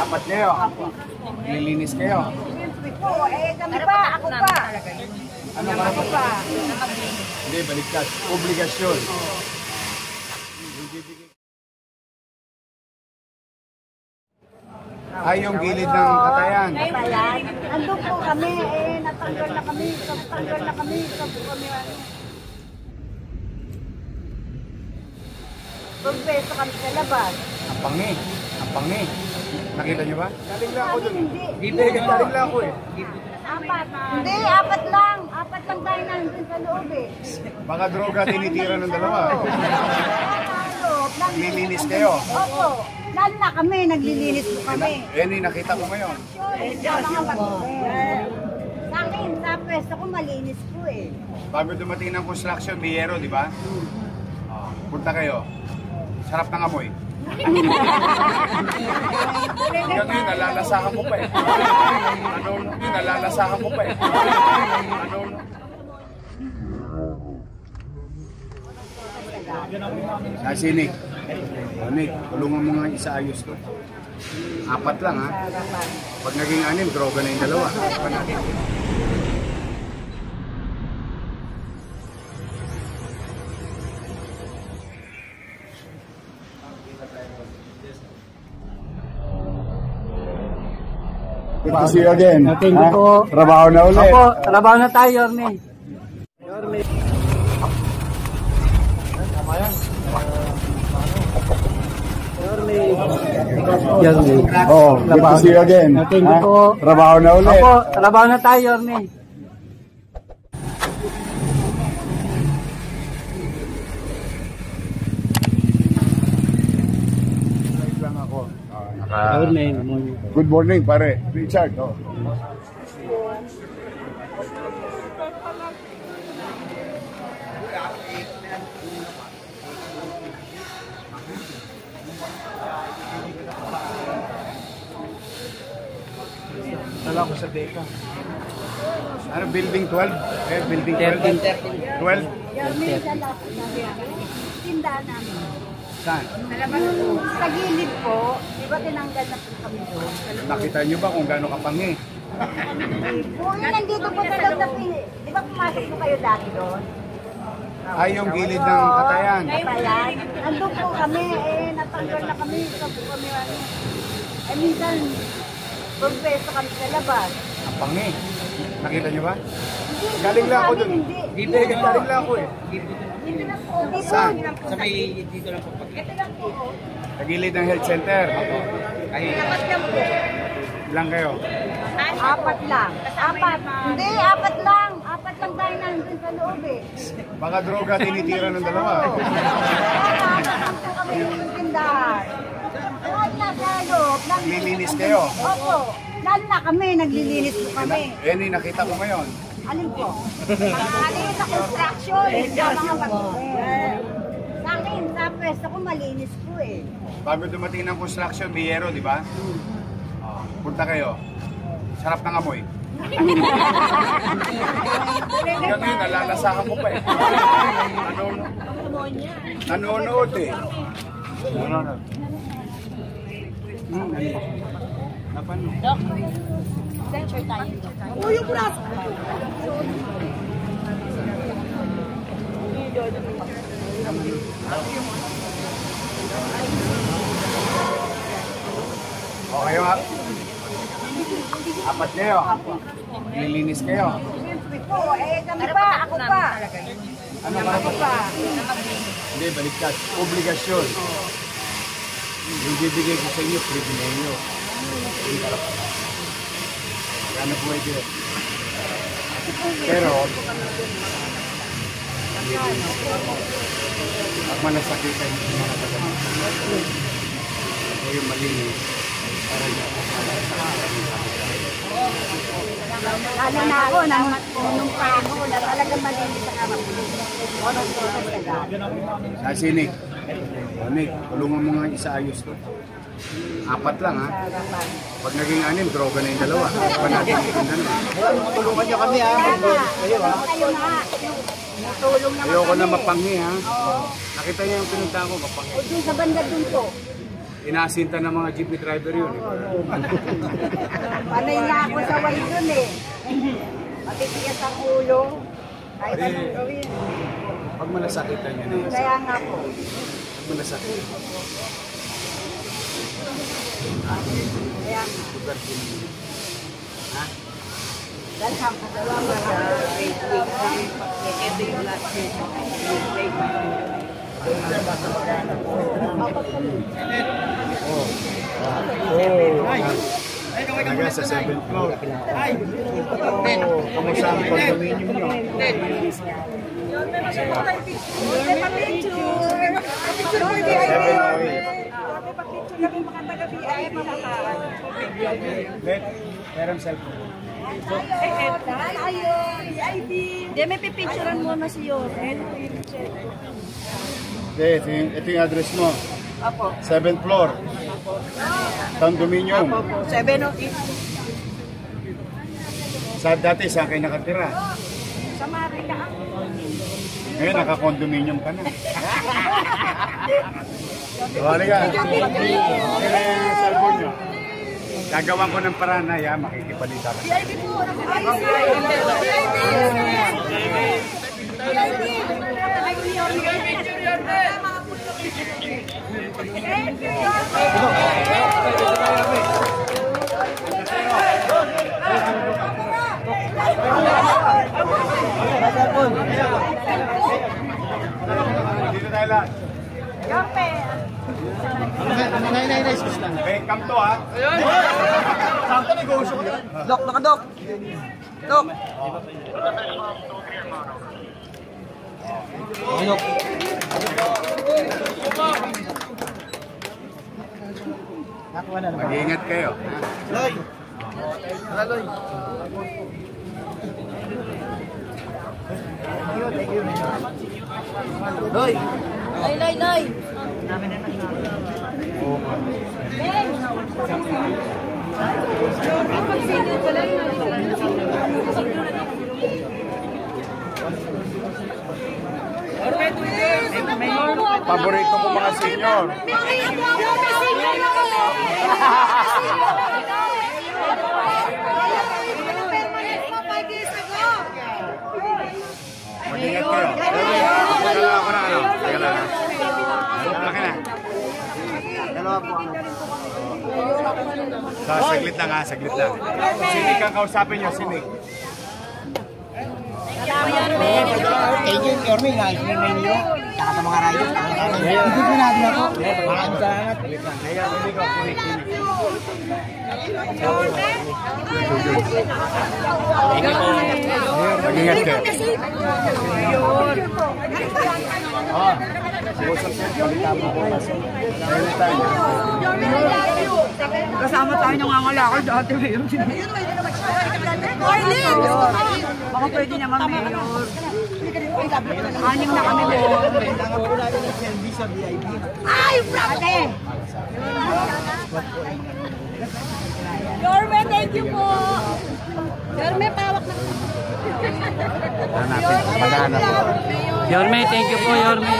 Apat kayo? Nililinis kayo? Siyempre po, kami pa, ako pa. Ano ba? Ako pa. Hindi, baliktad. Obligasyon. Ay, yung gilid ng katayan. Katayan. Andun po kami, natanggal na kami. Natanggal na kami. Pagpeso kami sa labas. Ang pangi. Ang pangi. Nakita nyo ba? Galing lang ako dun. Hindi. Galing lang ako eh. Apat. Hindi, apat lang. Apat lang tayo nandun sa loob eh. Baka droga tinitira ng dalawa. Nililinis kayo? Opo. Lalo na kami, naglilinis po kami. Yan yung nakita ko ngayon. Sa akin, sa pwesto ko malinis po eh. Bago dumating ng construction, biyero, di ba? Punta kayo. Sarap ng amoy. Hanggang yun, nalalasahan ko pa eh. Ano, yun, nalalasahan ko pa eh. Ano, Kasi Nick, Nick, tulungan mo nga isaayos to. Apat lang ha. Pag naging anim, droga na yung dalawa. Good to see you again. Thank you po. Trabaho na ulit. Opo, trabaho na tayo, Yorme. Yorme. Yorme. Oh, good to see you again. Thank you po. Trabaho na ulit. Opo, trabaho na tayo, Yorme. Lang ako. Good morning, pare. Richard. Oh. Tala ko sa Deka. Ano, building 12? Building 12? 12? Yorme, sa lahat tindahan namin. Saan? Sa gilid po, di ba tinanggal na po kami doon? Nakita nyo ba kung gaano kapangi? Kung nandito po sa loob na pili, di ba pumasok po kayo dati doon? Ay, yung gilid ng katayan. Katayan. Andun po kami, natanggal na kami. Sa po kami, minsan, pagpeso kami sa labas. Ang pangi. Nakita nyo ba? Galing lang ako dun. Hindi, galing lang ako eh. Dito lang po. Dito Saan? lang po. Sa may dito lang po. Ito lang po. Sa gilid ng health center. Apat lang po. Ilang kayo? Apat lang. Apat. Hindi, apat lang. Apat lang tayo nandun sa loob eh. Baka droga tinitira ng dalawa. Kami yung tindahan. Kahit nasa loob. Nililinis kayo? Opo. Lalo na kami, naglilinis po kami. Yan yung nakita ko ngayon. Alin po? Alin sa construction. Sa mga sa akin, sa pwesto ko malinis po eh. Bago dumating ng construction, biyero, di ba? Punta kayo. Sarap ng amoy. Hanggang yun, nalalasahan ko pa eh. Nanonood eh. Nanonood. Napano? Oh, yung braso. Okay nga. Apat kayo. Nililinis kayo. Siyempre po, kami pa, ako pa. Ano ba? Ako pa. Hindi, baliktad. Obligasyon. Yung bibigay ko sa inyo, pribileyo. Ano po ito? Pero, pag malasakitan yung mga tagamit, ako yung malinis, para niya Lalo na ako, nung pa ako, na talagang malinis sa kamay. Kasi Nick, Nick, tulungan mo nga isaayos to. Apat lang ha. Pag naging anim, droga na yung dalawa. Pa natin tulungan nyo kami ha. Kayo ha. Tulong naman Ayoko kami. na mapanghi ha. Nakita niyo yung pinunta ko, mapanghi. O dun sa banda dun po. Inasinta ng mga jeepney driver yun. Panay na ako sa way dun eh. Matitigas ang ulo. Kahit anong gawin. Pag malasakitan yun eh. Kaya nga po. Pag malasakitan. Kaya nga. Lugar din. Ha? Dalham po. Salamat sa Facebook. Ito yung last year. Naga sa 7th floor. Kamusta ang condominium nyo? Meron cellphone. Hindi, may pipicturean muna si Yorel. Ito yung address mo. Apo. 7th floor. Condominium. Apo. 708. Dati saan kayo nakatira? Sa Marika. Ngayon naka-condominium ka na. Wala ka. Kaya yung cellphone nyo. Gagawan ko ng paraan na yan, makikipalita ka. VIP po. Dito tayo lahat. Welcome to ha. Saan ka negosyo ko yan? Dok, nakadok. Dok. Dok. Mag-iingat kayo. Loy. Loy. Loy. Loy. Paborito ko mga senior. Mag-ingat kayo. Dalawa ako na ano. Teka lang. Laki na. Dalawa po. Saglit lang ha, saglit lang. Sinig ang kausapin nyo, sinig. Thank you, Yorme. Nakikimay niyo. Saka sa mga riders. Hindi po natin ako. Maraming salamat. Kaya, hindi ko, sinig. Mag-ingat kayo. Usap siya, balita mo po. Kasama tayo ng ngangalakal dati ngayon. Marlene! Baka pwede naman, Mayor. Anim na kami doon. Kailangan po natin ng service sa VIP. Ay, brate! Yorme, thank you po! Yorme, pawak na. Hanapin, maghanap. Yorme, thank you po, Yorme.